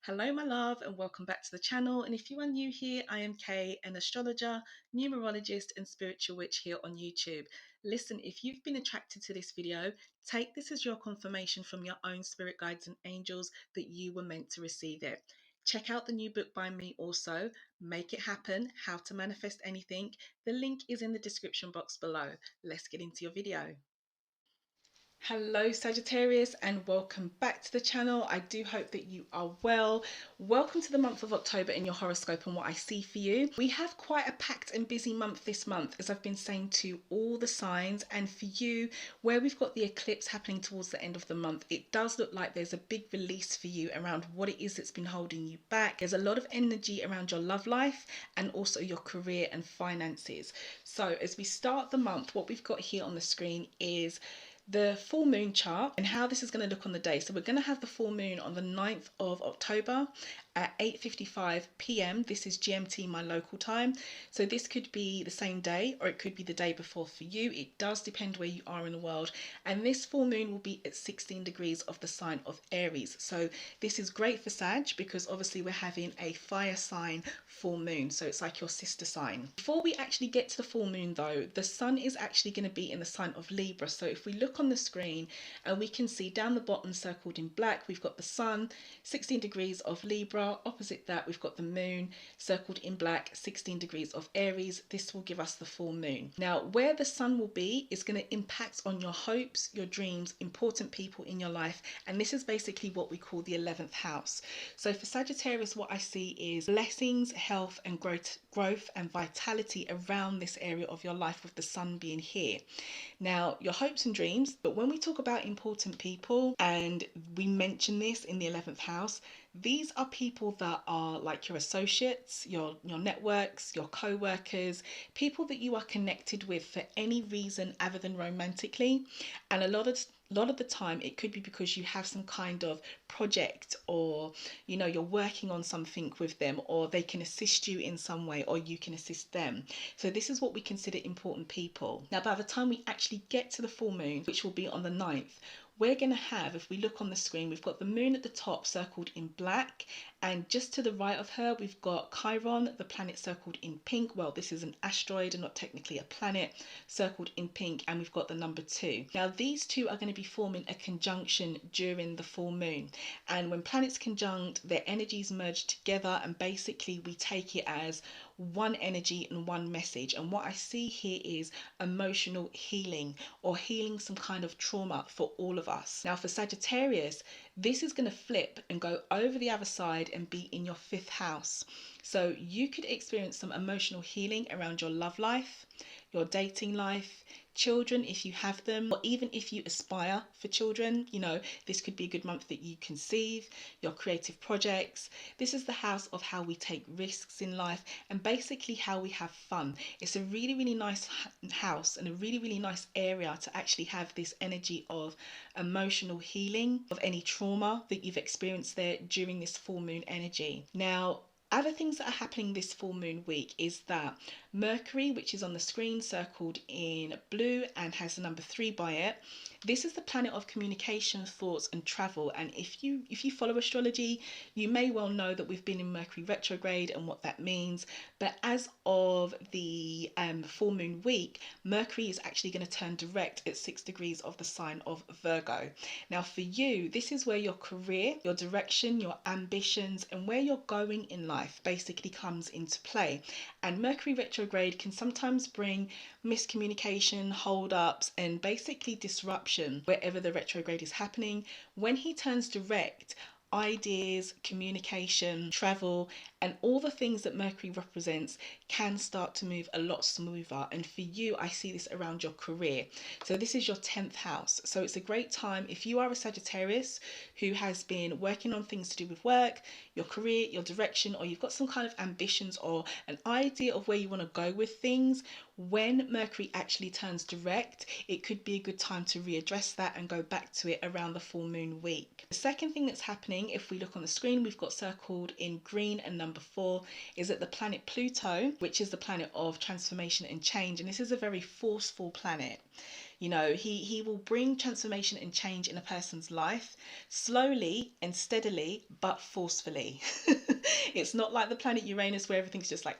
Hello, my love, and welcome back to the channel. And if you are new here, I am Kay, an astrologer, numerologist, and spiritual witch here on YouTube. Listen, if you've been attracted to this video, take this as your confirmation from your own spirit guides and angels that you were meant to receive it. Check out the new book by me also, Make It Happen, How to Manifest Anything. The link is in the description box below. Let's get into your video. Hello Sagittarius, and welcome back to the channel. I do hope that you are well. Welcome to the month of October in your horoscope and what I see for you. We have quite a packed and busy month this month, as I've been saying to all the signs, and for you, where we've got the eclipse happening towards the end of the month, it does look like there's a big release for you around what it is that's been holding you back. There's a lot of energy around your love life and also your career and finances. So as we start the month, what we've got here on the screen is the full moon chart and how this is going to look on the day. So we're going to have the full moon on the 9th of October at 8:55 p.m. This is GMT, my local time. So this could be the same day or it could be the day before for you. It does depend where you are in the world. And this full moon will be at 16 degrees of the sign of Aries. So this is great for Sag because obviously we're having a fire sign full moon. So it's like your sister sign. Before we actually get to the full moon though, the sun is actually going to be in the sign of Libra. So if we look on the screen and we can see down the bottom circled in black, we've got the sun, 16 degrees of Libra. Opposite that, we've got the moon circled in black, 16 degrees of Aries. This will give us the full moon. Now, where the sun will be is going to impact on your hopes, your dreams, important people in your life. And this is basically what we call the 11th house. So for Sagittarius, what I see is blessings, health, and growth and vitality around this area of your life with the sun being here. Now, your hopes and dreams, but when we talk about important people and we mention this in the 11th house, these are people that are like your associates, your networks, your co-workers, people that you are connected with for any reason other than romantically. And a lot of the time it could be because you have some kind of project or you're working on something with them, or they can assist you in some way or you can assist them. So this is what we consider important people. Now by the time we actually get to the full moon, which will be on the 9th, we're going to have, if we look on the screen, we've got the moon at the top circled in black, and just to the right of her we've got Chiron, the planet, circled in pink. Well, this is an asteroid and not technically a planet, circled in pink, and we've got the number 2. Now these two are going to be forming a conjunction during the full moon, and when planets conjunct, their energies merge together, and basically we take it as one energy and one message. And what I see here is emotional healing, or healing some kind of trauma for all of us. Now for Sagittarius, this is going to flip and go over the other side and be in your 5th house. So you could experience some emotional healing around your love life, your dating life, children if you have them, or even if you aspire for children. This could be a good month that you conceive, your creative projects. This is the house of how we take risks in life and basically how we have fun. It's a really, really nice house and a really, really nice area to actually have this energy of emotional healing of any trauma that you've experienced there during this full moon energy. Now, other things that are happening this full moon week is that Mercury, which is on the screen circled in blue and has the number 3 by it, this is the planet of communication, thoughts and travel. And if you follow astrology, you may well know that we've been in Mercury retrograde and what that means. But as of the full moon week, Mercury is actually going to turn direct at 6 degrees of the sign of Virgo. Now for you, this is where your career, your direction, your ambitions and where you're going in life basically comes into play. And Mercury retrograde can sometimes bring miscommunication, hold-ups and basically disruption wherever the retrograde is happening. When he turns direct, ideas, communication, travel, and all the things that Mercury represents can start to move a lot smoother. And for you, I see this around your career. So this is your 10th house. So it's a great time if you are a Sagittarius who has been working on things to do with work, your career, your direction, or you've got some kind of ambitions or an idea of where you want to go with things. When Mercury actually turns direct, it could be a good time to readdress that and go back to it around the full moon week. The second thing that's happening, if we look on the screen, we've got circled in green and number 4, is that the planet Pluto, which is the planet of transformation and change, and this is a very forceful planet. You know, he will bring transformation and change in a person's life slowly and steadily, but forcefully. It's not like the planet Uranus where everything's just like,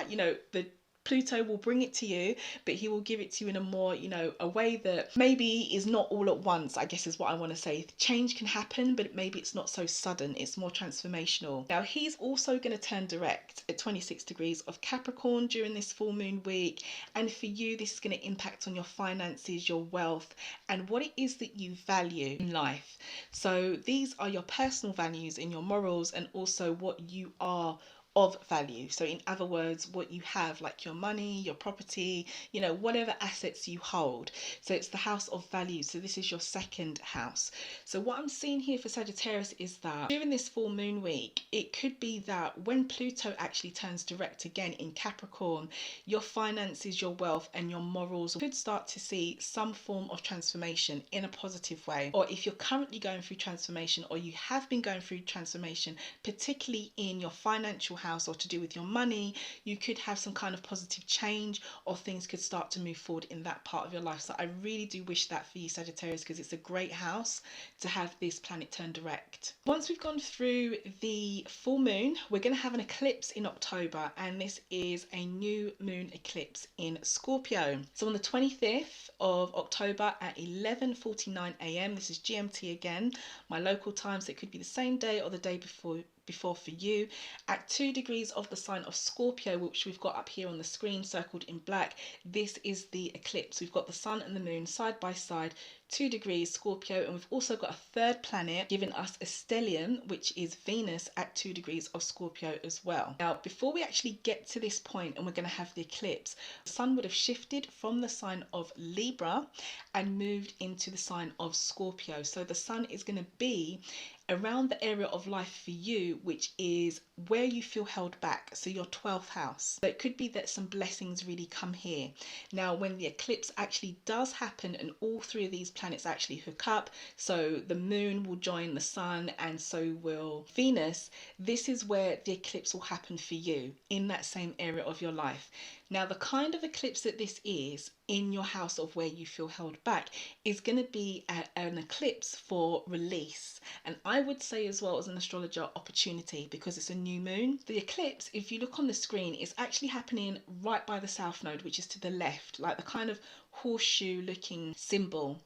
you know, the Pluto will bring it to you, but he will give it to you in a more, you know, a way that maybe is not all at once, I guess is what I want to say. Change can happen, but maybe it's not so sudden. It's more transformational. Now, he's also going to turn direct at 26 degrees of Capricorn during this full moon week. And for you, this is going to impact on your finances, your wealth, and what it is that you value in life. So these are your personal values and your morals, and also what you are of value. So in other words, what you have, like your money, your property, you know, whatever assets you hold. So it's the house of value. So this is your second house. So what I'm seeing here for Sagittarius is that during this full moon week, it could be that when Pluto actually turns direct again in Capricorn, your finances, your wealth, and your morals could start to see some form of transformation in a positive way. Or if you're currently going through transformation, or you have been going through transformation, particularly in your financial house or to do with your money, you could have some kind of positive change, or things could start to move forward in that part of your life. So I really do wish that for you, Sagittarius, because it's a great house to have this planet turn direct. Once we've gone through the full moon, we're going to have an eclipse in October, and this is a new moon eclipse in Scorpio. So on the 25th of October at 11:49 a.m, this is GMT again, my local time, so it could be the same day or the day before for you, at 2 degrees of the sign of Scorpio, which we've got up here on the screen circled in black. This is the eclipse. We've got the sun and the moon side by side, 2 degrees Scorpio, and we've also got a third planet giving us a stellium, which is Venus at 2 degrees of Scorpio as well. Now, before we actually get to this point and we're going to have the eclipse, the sun would have shifted from the sign of Libra and moved into the sign of Scorpio. So the sun is going to be around the area of life for you, which is where you feel held back, so your 12th house. So it could be that some blessings really come here. Now, when the eclipse actually does happen and all three of these planets actually hook up, so the moon will join the sun and so will Venus, this is where the eclipse will happen for you in that same area of your life. Now, the kind of eclipse that this is in your house of where you feel held back is going to be an eclipse for release, and I would say as well as an astrologer, opportunity, because it's a new moon. The eclipse, if you look on the screen, is actually happening right by the south node, which is to the left, like the kind of horseshoe looking symbol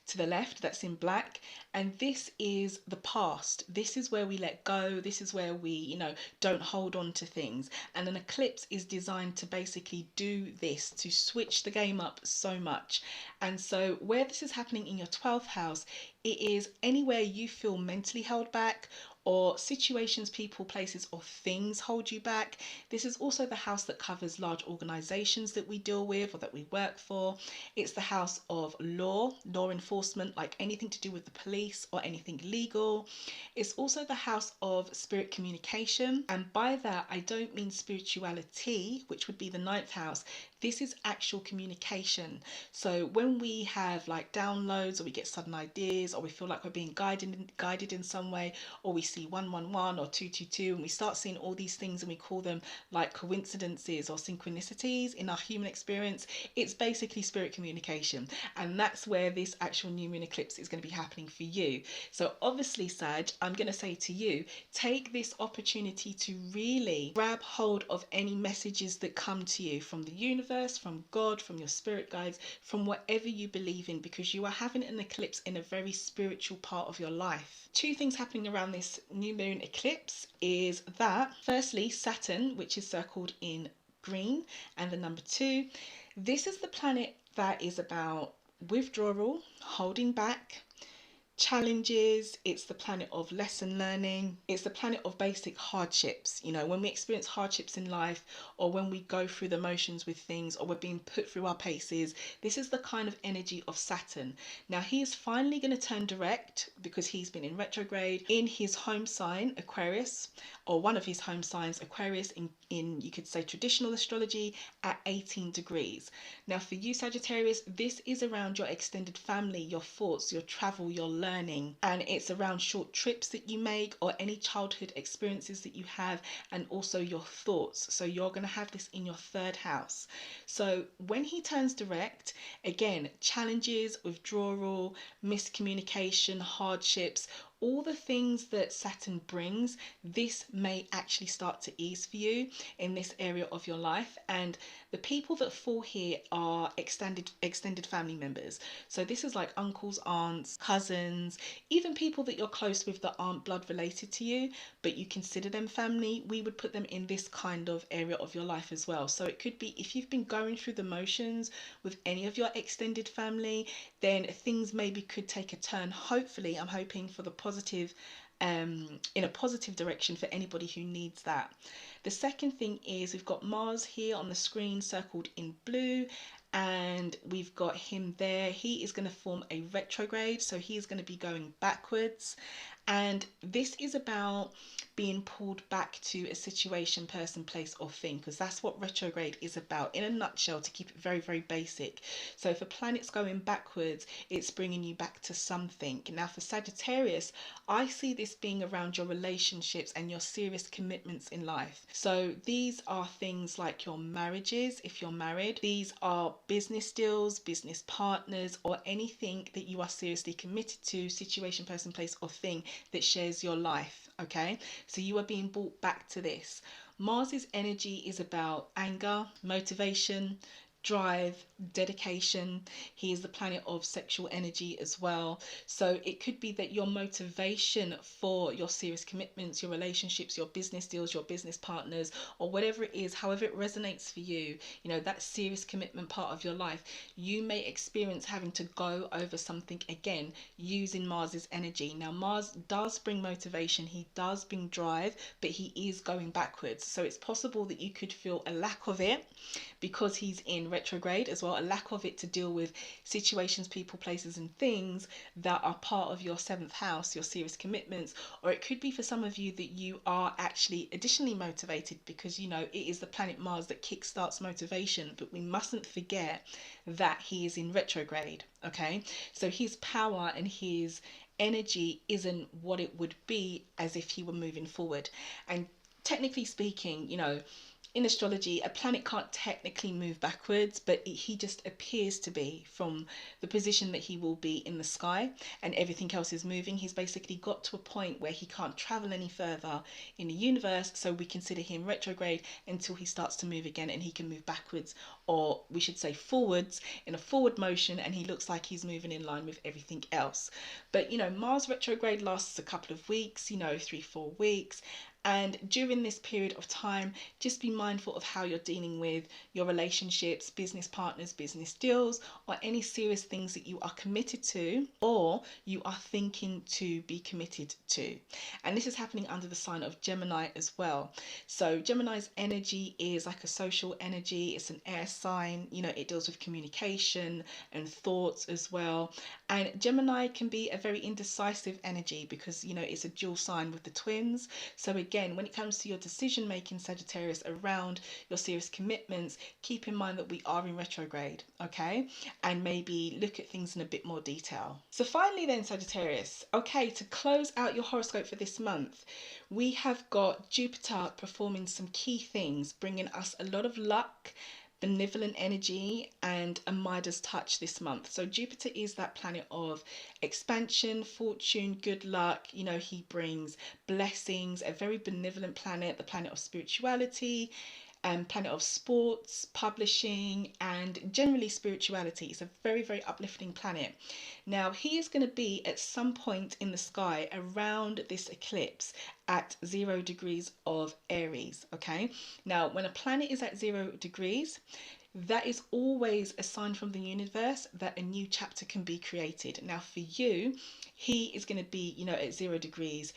to the left that's in black. And this is the past. This is where we let go. This is where we, you know, don't hold on to things. And an eclipse is designed to basically do this, to switch the game up so much. And so where this is happening in your 12th house, it is anywhere you feel mentally held back, or situations, people, places, or things hold you back. This is also the house that covers large organizations that we deal with or that we work for. It's the house of law enforcement, like anything to do with the police or anything legal. It's also the house of spirit communication, and by that I don't mean spirituality, which would be the 9th house. This is actual communication. So when we have like downloads, or we get sudden ideas, or we feel like we're being guided in some way, or we see 111 or 222, and we start seeing all these things and we call them like coincidences or synchronicities in our human experience, it's basically spirit communication. And that's where this actual new moon eclipse is going to be happening for you. So obviously, Sag, I'm going to say to you, take this opportunity to really grab hold of any messages that come to you from the universe, from God, from your spirit guides, from whatever you believe in, because you are having an eclipse in a very spiritual part of your life. Two things happening around this new moon eclipse is that, firstly, Saturn, which is circled in green, and the number 2, this is the planet that is about withdrawal, holding back, challenges. It's the planet of lesson learning. It's the planet of basic hardships. You know, when we experience hardships in life, or when we go through the motions with things, or we're being put through our paces, this is the kind of energy of Saturn. Now, he is finally going to turn direct, because he's been in retrograde in his home sign Aquarius, or one of his home signs Aquarius, in you could say traditional astrology, at 18 degrees. Now for you, Sagittarius, this is around your extended family, your thoughts, your travel, your learning, learning, and it's around short trips that you make or any childhood experiences that you have, and also your thoughts. So you're going to have this in your third house. So when he turns direct, again, challenges, withdrawal, miscommunication, hardships, all the things that Saturn brings, this may actually start to ease for you in this area of your life. And the people that fall here are extended family members. So this is like uncles, aunts, cousins, even people that you're close with that aren't blood related to you, but you consider them family. We would put them in this kind of area of your life as well. So it could be if you've been going through the motions with any of your extended family, then things maybe could take a turn. Hopefully, I'm hoping for the positive, in a positive direction for anybody who needs that. The second thing is we've got Mars here on the screen circled in blue, and we've got him there. He is going to form a retrograde, so he is going to be going backwards. And this is about being pulled back to a situation, person, place, or thing, because that's what retrograde is about in a nutshell, to keep it very, very basic. So if a planet's going backwards, it's bringing you back to something. Now for Sagittarius, I see this being around your relationships and your serious commitments in life. So these are things like your marriages, if you're married. These are business deals, business partners, or anything that you are seriously committed to, situation, person, place, or thing that shares your life. Okay, so you are being brought back to this. Mars's energy is about anger, motivation, drive, dedication. He is the planet of sexual energy as well. So it could be that your motivation for your serious commitments, your relationships, your business deals, your business partners, or whatever it is, however it resonates for you, you know, that serious commitment part of your life, you may experience having to go over something again using Mars's energy. Now Mars does bring motivation, he does bring drive, but he is going backwards. So it's possible that you could feel a lack of it because he's in retrograde as well, a lack of it to deal with situations, people, places, and things that are part of your seventh house, your serious commitments. Or it could be for some of you that you are actually additionally motivated because, you know, it is the planet Mars that kickstarts motivation, but we mustn't forget that he is in retrograde. Okay, so his power and his energy isn't what it would be as if he were moving forward. And technically speaking, you know, in astrology, a planet can't technically move backwards, but he just appears to be from the position that he will be in the sky, and everything else is moving. He's basically got to a point where he can't travel any further in the universe, so we consider him retrograde until he starts to move again, and he can move backwards, or we should say forwards, in a forward motion, and he looks like he's moving in line with everything else. But you know, Mars retrograde lasts a couple of weeks, you know, 3-4 weeks. And during this period of time, just be mindful of how you're dealing with your relationships, business partners, business deals, or any serious things that you are committed to or you are thinking to be committed to. And this is happening under the sign of Gemini as well. So Gemini's energy is like a social energy. It's an air sign. You know, it deals with communication and thoughts as well. And Gemini can be a very indecisive energy because, you know, it's a dual sign with the twins. So again, when it comes to your decision making, Sagittarius, around your serious commitments, keep in mind that we are in retrograde, okay? And maybe look at things in a bit more detail. So finally then, Sagittarius, okay, to close out your horoscope for this month, we have got Jupiter performing some key things, bringing us a lot of luck, benevolent energy, and a Midas touch this month. So Jupiter is that planet of expansion, fortune, good luck. You know, he brings blessings, a very benevolent planet, the planet of spirituality, planet of sports, publishing, and generally spirituality. It's a very, very uplifting planet. Now, he is going to be at some point in the sky around this eclipse at 0 degrees of Aries, okay? Now, when a planet is at 0 degrees, that is always a sign from the universe that a new chapter can be created. Now, for you, he is going to be, you know, at 0 degrees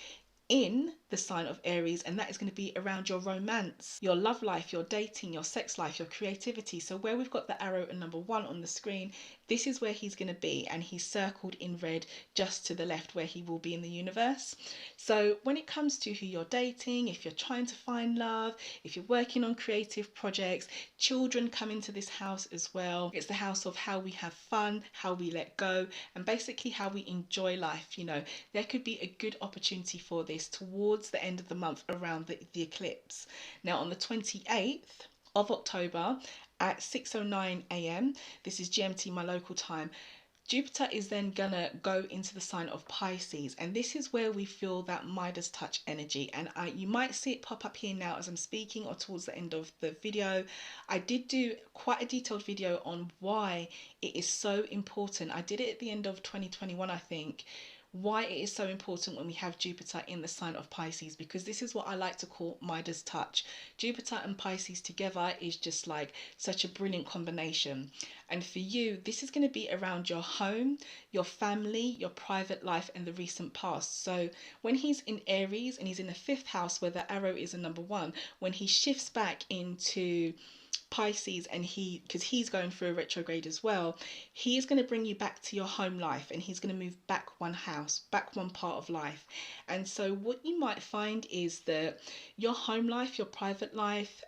in the sign of Aries, and that is going to be around your romance, your love life, your dating, your sex life, your creativity. So where we've got the arrow and number 1 on the screen this is where he's going to be, and he's circled in red just to the left where he will be in the universe. So when it comes to who you're dating, if you're trying to find love, if you're working on creative projects, children come into this house as well. It's the house of how we have fun, how we let go, and basically how we enjoy life. You know, there could be a good opportunity for this towards the end of the month around the eclipse. Now on the 28th of October at 6:09 a.m. this is GMT, my local time, Jupiter is then gonna go into the sign of Pisces, and this is where we feel that Midas touch energy. And you might see it pop up here now as I'm speaking or towards the end of the video. I did do quite a detailed video on why it is so important. I did it at the end of 2021, I think, why it is so important when we have Jupiter in the sign of Pisces, because this is what I like to call Midas touch. Jupiter and Pisces together is just like such a brilliant combination. And for you, this is going to be around your home, your family, your private life, and the recent past. So when he's in Aries and he's in the 5th house where the arrow is a number 1, when he shifts back into Pisces, and because he's going through a retrograde as well, he's going to bring you back to your home life, and he's going to move back one house, back one part of life. And so what you might find is that your home life, your private life,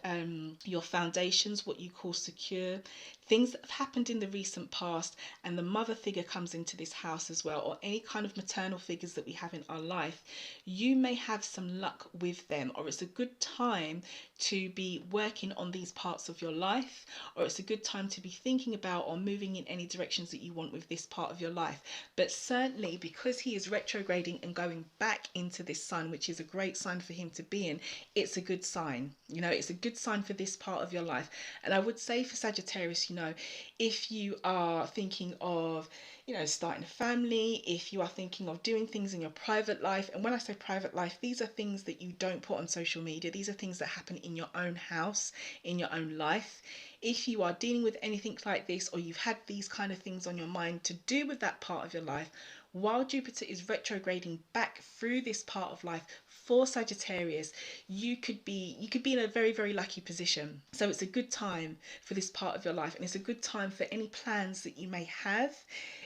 your foundations, what you call secure, things that have happened in the recent past, and the mother figure comes into this house as well, or any kind of maternal figures that we have in our life, you may have some luck with them, or it's a good time to be working on these parts of your life, or it's a good time to be thinking about or moving in any directions that you want with this part of your life. But certainly because he is retrograding and going back into this sign, which is a great sign for him to be in, it's a good sign. You know, it's a good sign for this part of your life. And I would say for Sagittarius, you know, if you are thinking of, you know, starting a family, if you are thinking of doing things in your private life, and when I say private life, these are things that you don't put on social media, these are things that happen in your own house, in your own life. If you are dealing with anything like this, or you've had these kind of things on your mind to do with that part of your life, while Jupiter is retrograding back through this part of life for Sagittarius, you could be in a very, very lucky position. So it's a good time for this part of your life, and it's a good time for any plans that you may have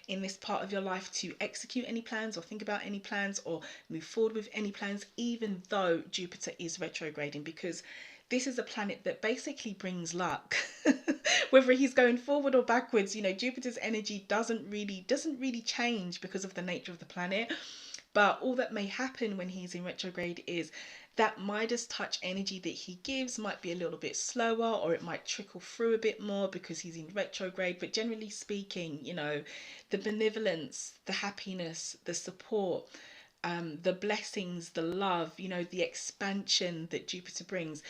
in this part of your life to execute any plans, or think about any plans, or move forward with any plans, even though Jupiter is retrograding, because this is a planet that basically brings luck. Whether he's going forward or backwards, you know, Jupiter's energy doesn't really change because of the nature of the planet. But all that may happen when he's in retrograde is that Midas touch energy that he gives might be a little bit slower, or it might trickle through a bit more because he's in retrograde. But generally speaking, you know, the benevolence, the happiness, the support, the blessings, the love, you know, the expansion that Jupiter brings,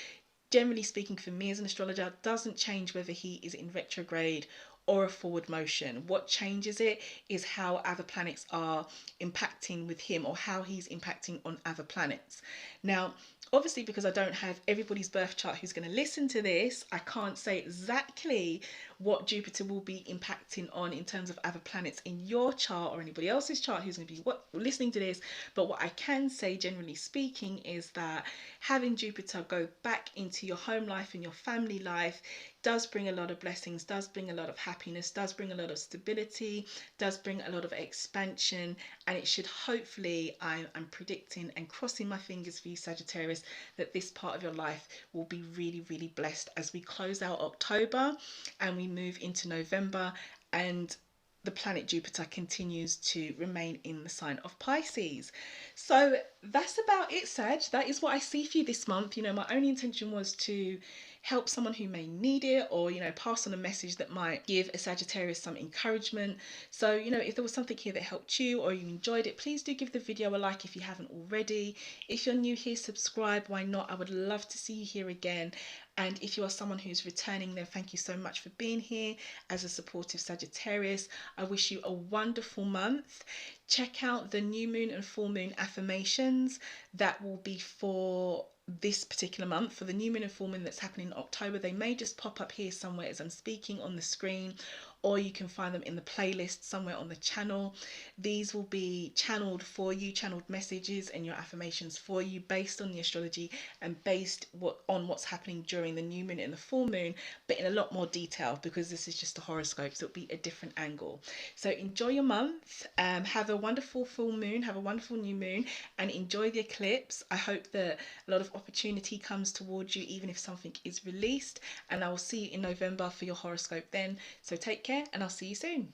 generally speaking, for me as an astrologer, doesn't change whether he is in retrograde or a forward motion. What changes it is how other planets are impacting with him, or how he's impacting on other planets. Now, obviously, because I don't have everybody's birth chart who's going to listen to this, I can't say exactly what Jupiter will be impacting on in terms of other planets in your chart, or anybody else's chart who's going to be listening to this. But what I can say, generally speaking, is that having Jupiter go back into your home life and your family life does bring a lot of blessings, does bring a lot of happiness, does bring a lot of stability, does bring a lot of expansion. And it should hopefully, I'm predicting and crossing my fingers for you, Sagittarius, that this part of your life will be really, really blessed as we close out October and we move into November, and the planet Jupiter continues to remain in the sign of Pisces. So that's about it, Sag. That is what I see for you this month. You know, my only intention was to help someone who may need it, or, you know, pass on a message that might give a Sagittarius some encouragement. So, you know, if there was something here that helped you or you enjoyed it, please do give the video a like if you haven't already. If you're new here, subscribe. Why not? I would love to see you here again. And if you are someone who's returning, then thank you so much for being here as a supportive Sagittarius. I wish you a wonderful month. Check out the new moon and full moon affirmations. That will be for this particular month, for the new moon and full moon that's happening in October. They may just pop up here somewhere as I'm speaking on the screen, or you can find them in the playlist somewhere on the channel. These will be channeled for you, channeled messages and your affirmations for you based on the astrology and based on what's happening during the new moon and the full moon, but in a lot more detail, because this is just a horoscope, so it'll be a different angle. So enjoy your month, have a wonderful full moon, have a wonderful new moon, and enjoy the eclipse. I hope that a lot of opportunity comes towards you, even if something is released, and I will see you in November for your horoscope then. So take care, and I'll see you soon.